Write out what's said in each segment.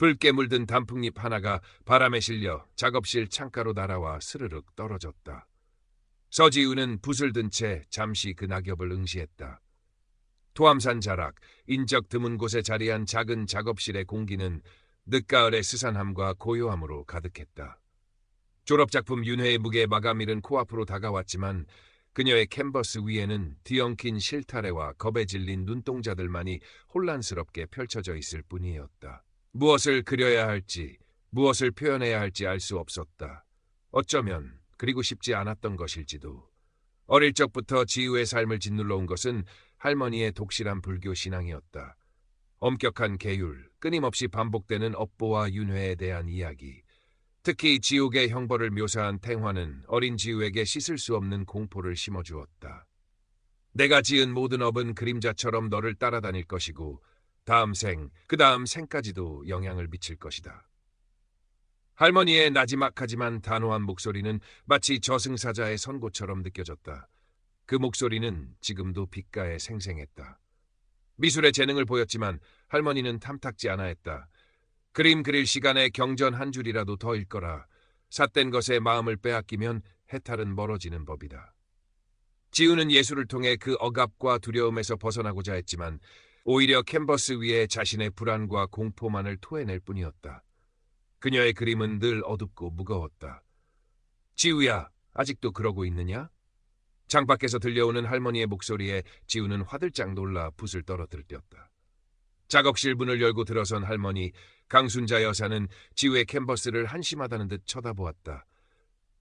붉게 물든 단풍잎 하나가 바람에 실려 작업실 창가로 날아와 스르륵 떨어졌다. 서지우는 붓을 든 채 잠시 그 낙엽을 응시했다. 토암산 자락, 인적 드문 곳에 자리한 작은 작업실의 공기는 늦가을의 스산함과 고요함으로 가득했다. 졸업작품 윤회의 무게 마감일은 코앞으로 다가왔지만 그녀의 캔버스 위에는 뒤엉킨 실타래와 겁에 질린 눈동자들만이 혼란스럽게 펼쳐져 있을 뿐이었다. 무엇을 그려야 할지, 무엇을 표현해야 할지 알 수 없었다. 어쩌면 그리고 싶지 않았던 것일지도. 어릴 적부터 지우의 삶을 짓눌러 온 것은 할머니의 독실한 불교 신앙이었다. 엄격한 계율, 끊임없이 반복되는 업보와 윤회에 대한 이야기. 특히 지옥의 형벌을 묘사한 탱화는 어린 지우에게 씻을 수 없는 공포를 심어주었다. 내가 지은 모든 업은 그림자처럼 너를 따라다닐 것이고 다음 생, 그 다음 생까지도 영향을 미칠 것이다. 할머니의 나지막하지만 단호한 목소리는 마치 저승사자의 선고처럼 느껴졌다. 그 목소리는 지금도 귓가에 생생했다. 미술의 재능을 보였지만 할머니는 탐탁지 않아 했다. 그림 그릴 시간에 경전 한 줄이라도 더 읽거라. 삿된 것에 마음을 빼앗기면 해탈은 멀어지는 법이다. 지우는 예술을 통해 그 억압과 두려움에서 벗어나고자 했지만 오히려 캔버스 위에 자신의 불안과 공포만을 토해낼 뿐이었다. 그녀의 그림은 늘 어둡고 무거웠다. 지우야, 아직도 그러고 있느냐? 창밖에서 들려오는 할머니의 목소리에 지우는 화들짝 놀라 붓을 떨어뜨렸다. 작업실 문을 열고 들어선 할머니, 강순자 여사는 지우의 캔버스를 한심하다는 듯 쳐다보았다.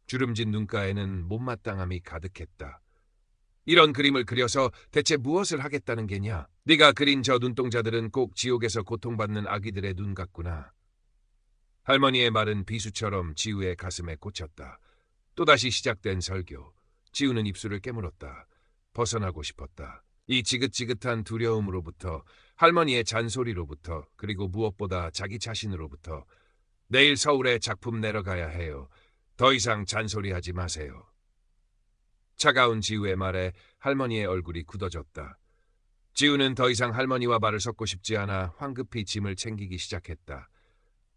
주름진 눈가에는 못마땅함이 가득했다. 이런 그림을 그려서 대체 무엇을 하겠다는 게냐? 네가 그린 저 눈동자들은 꼭 지옥에서 고통받는 아기들의 눈 같구나. 할머니의 말은 비수처럼 지우의 가슴에 꽂혔다. 또다시 시작된 설교. 지우는 입술을 깨물었다. 벗어나고 싶었다. 이 지긋지긋한 두려움으로부터, 할머니의 잔소리로부터, 그리고 무엇보다 자기 자신으로부터. 내일 서울에 작품 내러 가야 해요. 더 이상 잔소리하지 마세요. 차가운 지우의 말에 할머니의 얼굴이 굳어졌다. 지우는 더 이상 할머니와 말을 섞고 싶지 않아 황급히 짐을 챙기기 시작했다.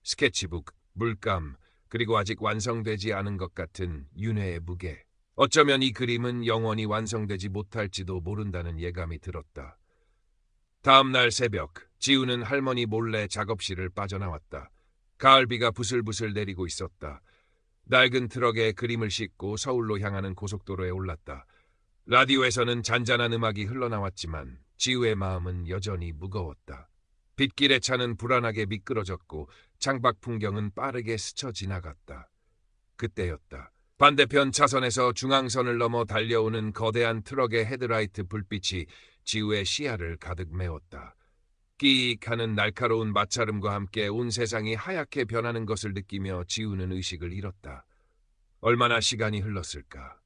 스케치북, 물감, 그리고 아직 완성되지 않은 것 같은 윤회의 무게. 어쩌면 이 그림은 영원히 완성되지 못할지도 모른다는 예감이 들었다. 다음 날 새벽, 지우는 할머니 몰래 작업실을 빠져나왔다. 가을비가 부슬부슬 내리고 있었다. 낡은 트럭에 그림을 싣고 서울로 향하는 고속도로에 올랐다. 라디오에서는 잔잔한 음악이 흘러나왔지만 지우의 마음은 여전히 무거웠다. 빗길에 차는 불안하게 미끄러졌고 창밖 풍경은 빠르게 스쳐 지나갔다. 그때였다. 반대편 차선에서 중앙선을 넘어 달려오는 거대한 트럭의 헤드라이트 불빛이 지우의 시야를 가득 메웠다. 끼익 하는 날카로운 마찰음과 함께 온 세상이 하얗게 변하는 것을 느끼며 지우는 의식을 잃었다. 얼마나 시간이 흘렀을까?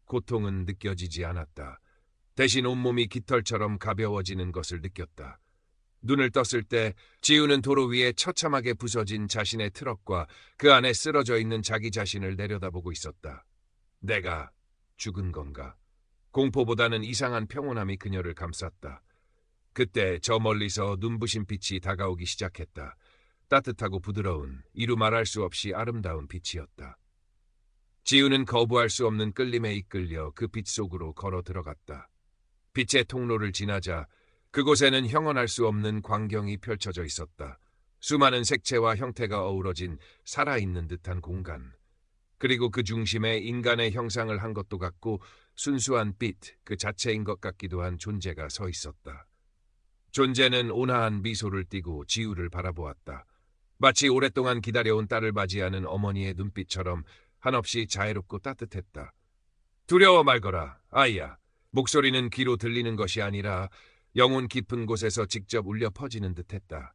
고통은 느껴지지 않았다. 대신 온몸이 깃털처럼 가벼워지는 것을 느꼈다. 눈을 떴을 때 지우는 도로 위에 처참하게 부서진 자신의 트럭과 그 안에 쓰러져 있는 자기 자신을 내려다보고 있었다. 내가 죽은 건가? 공포보다는 이상한 평온함이 그녀를 감쌌다. 그때 저 멀리서 눈부신 빛이 다가오기 시작했다. 따뜻하고 부드러운, 이루 말할 수 없이 아름다운 빛이었다. 지우는 거부할 수 없는 끌림에 이끌려 그 빛 속으로 걸어 들어갔다. 빛의 통로를 지나자 그곳에는 형언할 수 없는 광경이 펼쳐져 있었다. 수많은 색채와 형태가 어우러진 살아있는 듯한 공간. 그리고 그 중심에 인간의 형상을 한 것도 같고 순수한 빛 그 자체인 것 같기도 한 존재가 서 있었다. 존재는 온화한 미소를 띠고 지우를 바라보았다. 마치 오랫동안 기다려온 딸을 맞이하는 어머니의 눈빛처럼 한없이 자애롭고 따뜻했다. 두려워 말거라, 아이야. 목소리는 귀로 들리는 것이 아니라 영혼 깊은 곳에서 직접 울려 퍼지는 듯했다.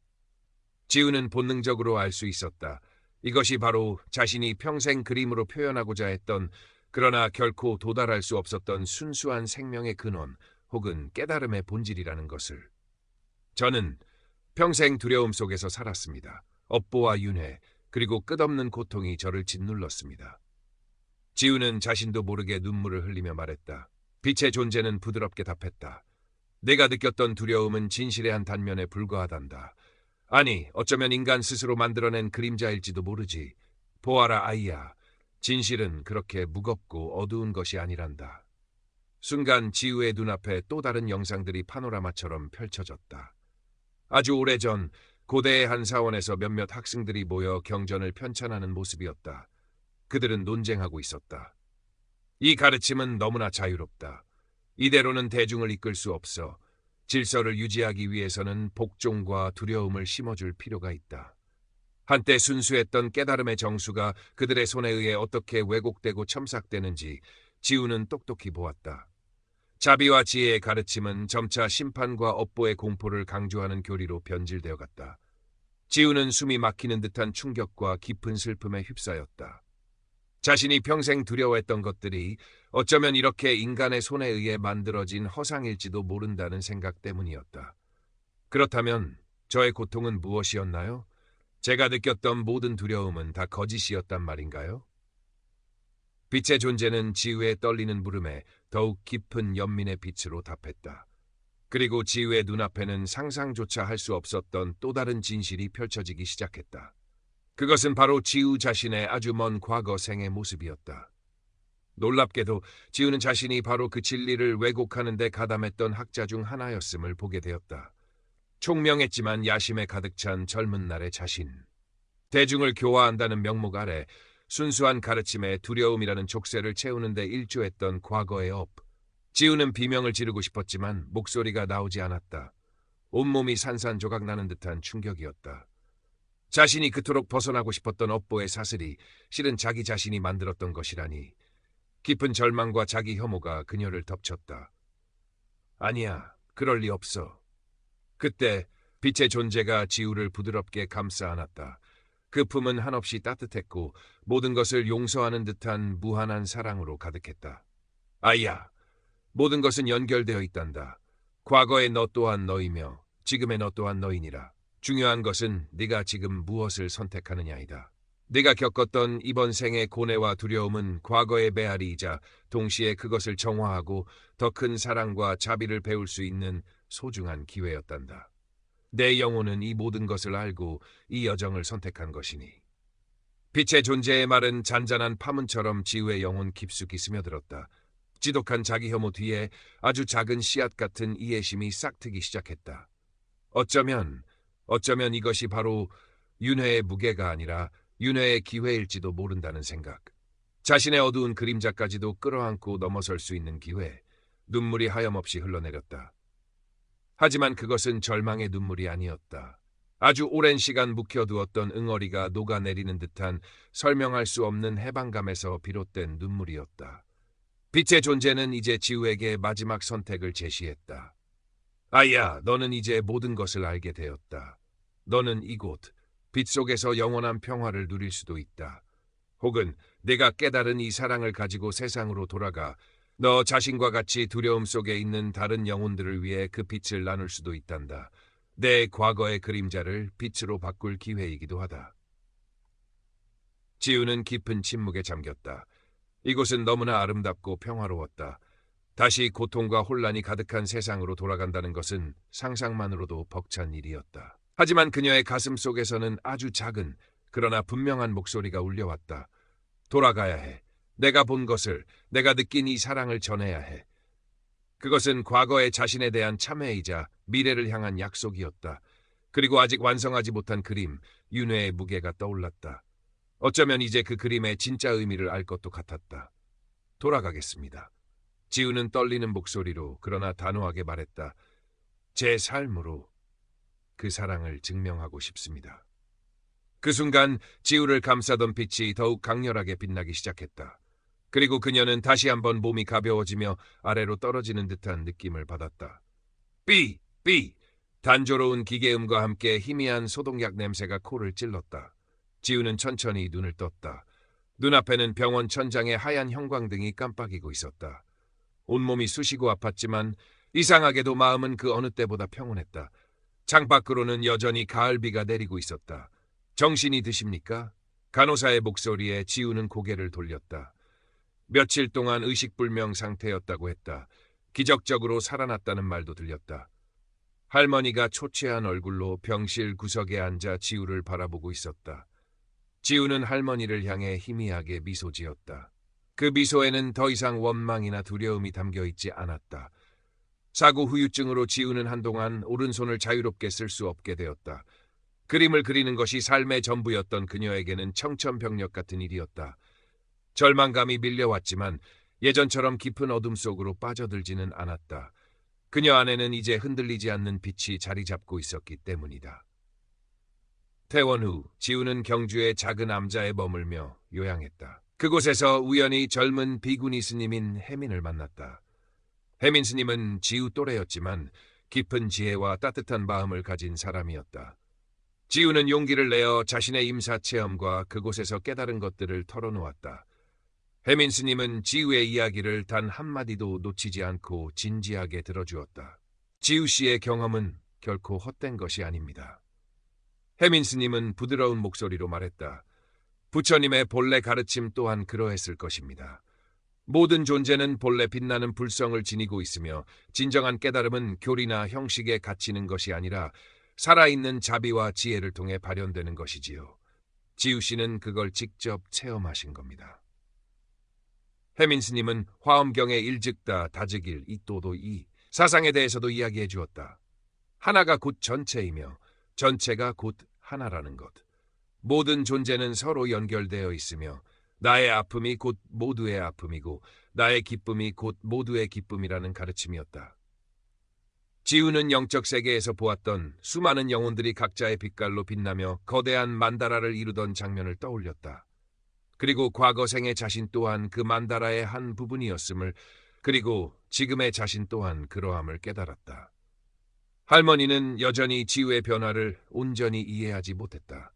지우는 본능적으로 알 수 있었다. 이것이 바로 자신이 평생 그림으로 표현하고자 했던, 그러나 결코 도달할 수 없었던 순수한 생명의 근원 혹은 깨달음의 본질이라는 것을. 저는 평생 두려움 속에서 살았습니다. 업보와 윤회, 그리고 끝없는 고통이 저를 짓눌렀습니다. 지우는 자신도 모르게 눈물을 흘리며 말했다. 빛의 존재는 부드럽게 답했다. 내가 느꼈던 두려움은 진실의 한 단면에 불과하단다. 아니, 어쩌면 인간 스스로 만들어낸 그림자일지도 모르지. 보아라, 아이야. 진실은 그렇게 무겁고 어두운 것이 아니란다. 순간 지우의 눈앞에 또 다른 영상들이 파노라마처럼 펼쳐졌다. 아주 오래전 고대의 한 사원에서 몇몇 학생들이 모여 경전을 편찬하는 모습이었다. 그들은 논쟁하고 있었다. 이 가르침은 너무나 자유롭다. 이대로는 대중을 이끌 수 없어. 질서를 유지하기 위해서는 복종과 두려움을 심어줄 필요가 있다. 한때 순수했던 깨달음의 정수가 그들의 손에 의해 어떻게 왜곡되고 첨삭되는지 지우는 똑똑히 보았다. 자비와 지혜의 가르침은 점차 심판과 업보의 공포를 강조하는 교리로 변질되어 갔다. 지우는 숨이 막히는 듯한 충격과 깊은 슬픔에 휩싸였다. 자신이 평생 두려워했던 것들이 어쩌면 이렇게 인간의 손에 의해 만들어진 허상일지도 모른다는 생각 때문이었다. 그렇다면 저의 고통은 무엇이었나요? 제가 느꼈던 모든 두려움은 다 거짓이었단 말인가요? 빛의 존재는 지우의 떨리는 물음에 더욱 깊은 연민의 빛으로 답했다. 그리고 지우의 눈앞에는 상상조차 할 수 없었던 또 다른 진실이 펼쳐지기 시작했다. 그것은 바로 지우 자신의 아주 먼 과거 생의 모습이었다. 놀랍게도 지우는 자신이 바로 그 진리를 왜곡하는 데 가담했던 학자 중 하나였음을 보게 되었다. 총명했지만 야심에 가득 찬 젊은 날의 자신. 대중을 교화한다는 명목 아래 순수한 가르침에 두려움이라는 족쇄를 채우는 데 일조했던 과거의 업. 지우는 비명을 지르고 싶었지만 목소리가 나오지 않았다. 온몸이 산산조각 나는 듯한 충격이었다. 자신이 그토록 벗어나고 싶었던 업보의 사슬이 실은 자기 자신이 만들었던 것이라니. 깊은 절망과 자기 혐오가 그녀를 덮쳤다. 아니야, 그럴 리 없어. 그때 빛의 존재가 지우를 부드럽게 감싸 안았다. 그 품은 한없이 따뜻했고 모든 것을 용서하는 듯한 무한한 사랑으로 가득했다. 아이야, 모든 것은 연결되어 있단다. 과거의 너 또한 너이며 지금의 너 또한 너이니라. 중요한 것은 네가 지금 무엇을 선택하느냐이다. 네가 겪었던 이번 생의 고뇌와 두려움은 과거의 메아리이자 동시에 그것을 정화하고 더 큰 사랑과 자비를 배울 수 있는 소중한 기회였단다. 내 영혼은 이 모든 것을 알고 이 여정을 선택한 것이니. 빛의 존재의 말은 잔잔한 파문처럼 지우의 영혼 깊숙이 스며들었다. 지독한 자기 혐오 뒤에 아주 작은 씨앗 같은 이해심이 싹트기 시작했다. 어쩌면 이것이 바로 윤회의 무게가 아니라 윤회의 기회일지도 모른다는 생각. 자신의 어두운 그림자까지도 끌어안고 넘어설 수 있는 기회. 눈물이 하염없이 흘러내렸다. 하지만 그것은 절망의 눈물이 아니었다. 아주 오랜 시간 묵혀두었던 응어리가 녹아내리는 듯한 설명할 수 없는 해방감에서 비롯된 눈물이었다. 빛의 존재는 이제 지우에게 마지막 선택을 제시했다. 아이야, 너는 이제 모든 것을 알게 되었다. 너는 이곳, 빛 속에서 영원한 평화를 누릴 수도 있다. 혹은 내가 깨달은 이 사랑을 가지고 세상으로 돌아가 너 자신과 같이 두려움 속에 있는 다른 영혼들을 위해 그 빛을 나눌 수도 있단다. 내 과거의 그림자를 빛으로 바꿀 기회이기도 하다. 지우는 깊은 침묵에 잠겼다. 이곳은 너무나 아름답고 평화로웠다. 다시 고통과 혼란이 가득한 세상으로 돌아간다는 것은 상상만으로도 벅찬 일이었다. 하지만 그녀의 가슴 속에서는 아주 작은 그러나 분명한 목소리가 울려왔다. 돌아가야 해. 내가 본 것을, 내가 느낀 이 사랑을 전해야 해. 그것은 과거의 자신에 대한 참회이자 미래를 향한 약속이었다. 그리고 아직 완성하지 못한 그림, 윤회의 무게가 떠올랐다. 어쩌면 이제 그 그림의 진짜 의미를 알 것도 같았다. 돌아가겠습니다. 지우는 떨리는 목소리로 그러나 단호하게 말했다. 제 삶으로 그 사랑을 증명하고 싶습니다. 그 순간 지우를 감싸던 빛이 더욱 강렬하게 빛나기 시작했다. 그리고 그녀는 다시 한번 몸이 가벼워지며 아래로 떨어지는 듯한 느낌을 받았다. 삐! 삐! 단조로운 기계음과 함께 희미한 소독약 냄새가 코를 찔렀다. 지우는 천천히 눈을 떴다. 눈앞에는 병원 천장에 하얀 형광등이 깜빡이고 있었다. 온몸이 쑤시고 아팠지만 이상하게도 마음은 그 어느 때보다 평온했다. 창밖으로는 여전히 가을비가 내리고 있었다. 정신이 드십니까? 간호사의 목소리에 지우는 고개를 돌렸다. 며칠 동안 의식불명 상태였다고 했다. 기적적으로 살아났다는 말도 들렸다. 할머니가 초췌한 얼굴로 병실 구석에 앉아 지우를 바라보고 있었다. 지우는 할머니를 향해 희미하게 미소 지었다. 그 미소에는 더 이상 원망이나 두려움이 담겨 있지 않았다. 사고 후유증으로 지우는 한동안 오른손을 자유롭게 쓸 수 없게 되었다. 그림을 그리는 것이 삶의 전부였던 그녀에게는 청천벽력 같은 일이었다. 절망감이 밀려왔지만 예전처럼 깊은 어둠 속으로 빠져들지는 않았다. 그녀 안에는 이제 흔들리지 않는 빛이 자리 잡고 있었기 때문이다. 퇴원 후 지우는 경주의 작은 암자에 머물며 요양했다. 그곳에서 우연히 젊은 비구니 스님인 해민을 만났다. 해민 스님은 지우 또래였지만 깊은 지혜와 따뜻한 마음을 가진 사람이었다. 지우는 용기를 내어 자신의 임사 체험과 그곳에서 깨달은 것들을 털어놓았다. 해민 스님은 지우의 이야기를 단 한마디도 놓치지 않고 진지하게 들어주었다. 지우 씨의 경험은 결코 헛된 것이 아닙니다. 해민 스님은 부드러운 목소리로 말했다. 부처님의 본래 가르침 또한 그러했을 것입니다. 모든 존재는 본래 빛나는 불성을 지니고 있으며 진정한 깨달음은 교리나 형식에 갇히는 것이 아니라 살아있는 자비와 지혜를 통해 발현되는 것이지요. 지우 씨는 그걸 직접 체험하신 겁니다. 해민 스님은 화엄경의 일즉다, 다즉일, 이또도이 사상에 대해서도 이야기해 주었다. 하나가 곧 전체이며 전체가 곧 하나라는 것. 모든 존재는 서로 연결되어 있으며 나의 아픔이 곧 모두의 아픔이고 나의 기쁨이 곧 모두의 기쁨이라는 가르침이었다. 지우는 영적 세계에서 보았던 수많은 영혼들이 각자의 빛깔로 빛나며 거대한 만다라를 이루던 장면을 떠올렸다. 그리고 과거 생의 자신 또한 그 만다라의 한 부분이었음을, 그리고 지금의 자신 또한 그러함을 깨달았다. 할머니는 여전히 지우의 변화를 온전히 이해하지 못했다.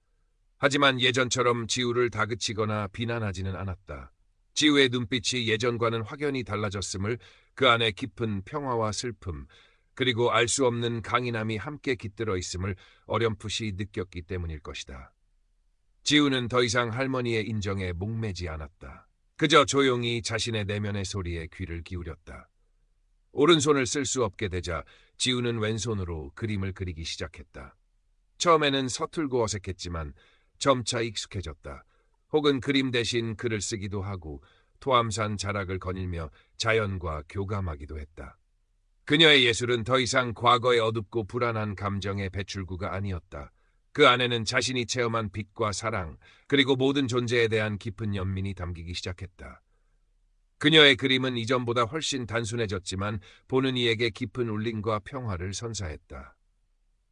하지만 예전처럼 지우를 다그치거나 비난하지는 않았다. 지우의 눈빛이 예전과는 확연히 달라졌음을, 그 안에 깊은 평화와 슬픔, 그리고 알 수 없는 강인함이 함께 깃들어 있음을 어렴풋이 느꼈기 때문일 것이다. 지우는 더 이상 할머니의 인정에 목매지 않았다. 그저 조용히 자신의 내면의 소리에 귀를 기울였다. 오른손을 쓸 수 없게 되자 지우는 왼손으로 그림을 그리기 시작했다. 처음에는 서툴고 어색했지만 점차 익숙해졌다. 혹은 그림 대신 글을 쓰기도 하고 토암산 자락을 거닐며 자연과 교감하기도 했다. 그녀의 예술은 더 이상 과거의 어둡고 불안한 감정의 배출구가 아니었다. 그 안에는 자신이 체험한 빛과 사랑, 그리고 모든 존재에 대한 깊은 연민이 담기기 시작했다. 그녀의 그림은 이전보다 훨씬 단순해졌지만 보는 이에게 깊은 울림과 평화를 선사했다.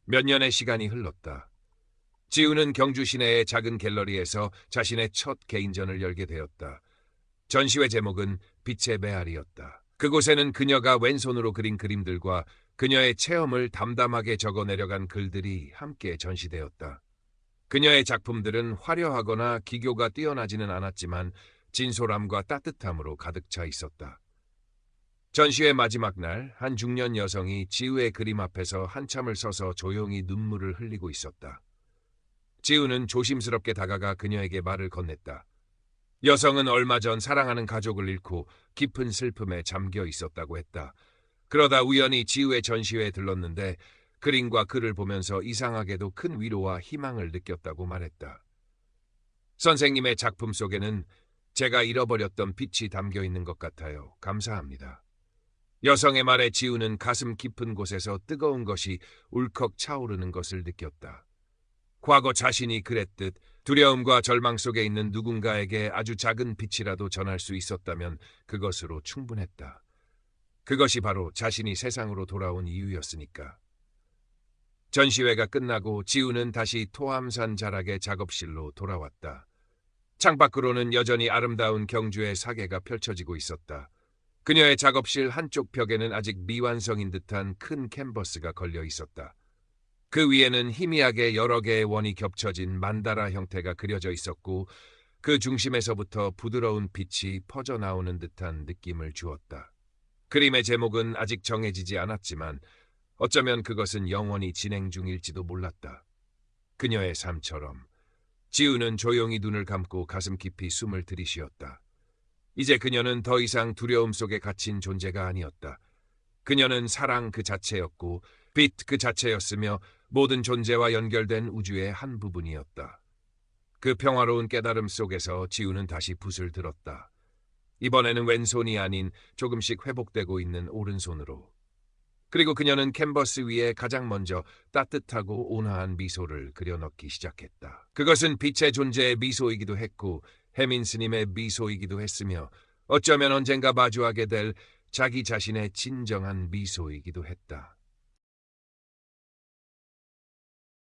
몇 년의 시간이 흘렀다. 지우는 경주 시내의 작은 갤러리에서 자신의 첫 개인전을 열게 되었다. 전시회 제목은 빛의 메아리였다. 그곳에는 그녀가 왼손으로 그린 그림들과 그녀의 체험을 담담하게 적어 내려간 글들이 함께 전시되었다. 그녀의 작품들은 화려하거나 기교가 뛰어나지는 않았지만 진솔함과 따뜻함으로 가득 차 있었다. 전시회 마지막 날, 한 중년 여성이 지우의 그림 앞에서 한참을 서서 조용히 눈물을 흘리고 있었다. 지우는 조심스럽게 다가가 그녀에게 말을 건넸다. 여성은 얼마 전 사랑하는 가족을 잃고 깊은 슬픔에 잠겨 있었다고 했다. 그러다 우연히 지우의 전시회에 들렀는데 그림과 글을 보면서 이상하게도 큰 위로와 희망을 느꼈다고 말했다. 선생님의 작품 속에는 제가 잃어버렸던 빛이 담겨 있는 것 같아요. 감사합니다. 여성의 말에 지우는 가슴 깊은 곳에서 뜨거운 것이 울컥 차오르는 것을 느꼈다. 과거 자신이 그랬듯 두려움과 절망 속에 있는 누군가에게 아주 작은 빛이라도 전할 수 있었다면 그것으로 충분했다. 그것이 바로 자신이 세상으로 돌아온 이유였으니까. 전시회가 끝나고 지우는 다시 토암산 자락의 작업실로 돌아왔다. 창밖으로는 여전히 아름다운 경주의 사계가 펼쳐지고 있었다. 그녀의 작업실 한쪽 벽에는 아직 미완성인 듯한 큰 캔버스가 걸려 있었다. 그 위에는 희미하게 여러 개의 원이 겹쳐진 만다라 형태가 그려져 있었고 그 중심에서부터 부드러운 빛이 퍼져나오는 듯한 느낌을 주었다. 그림의 제목은 아직 정해지지 않았지만 어쩌면 그것은 영원히 진행 중일지도 몰랐다. 그녀의 삶처럼. 지우는 조용히 눈을 감고 가슴 깊이 숨을 들이쉬었다. 이제 그녀는 더 이상 두려움 속에 갇힌 존재가 아니었다. 그녀는 사랑 그 자체였고 빛 그 자체였으며 모든 존재와 연결된 우주의 한 부분이었다. 그 평화로운 깨달음 속에서 지우는 다시 붓을 들었다. 이번에는 왼손이 아닌 조금씩 회복되고 있는 오른손으로. 그리고 그녀는 캔버스 위에 가장 먼저 따뜻하고 온화한 미소를 그려넣기 시작했다. 그것은 빛의 존재의 미소이기도 했고 해민 스님의 미소이기도 했으며 어쩌면 언젠가 마주하게 될 자기 자신의 진정한 미소이기도 했다.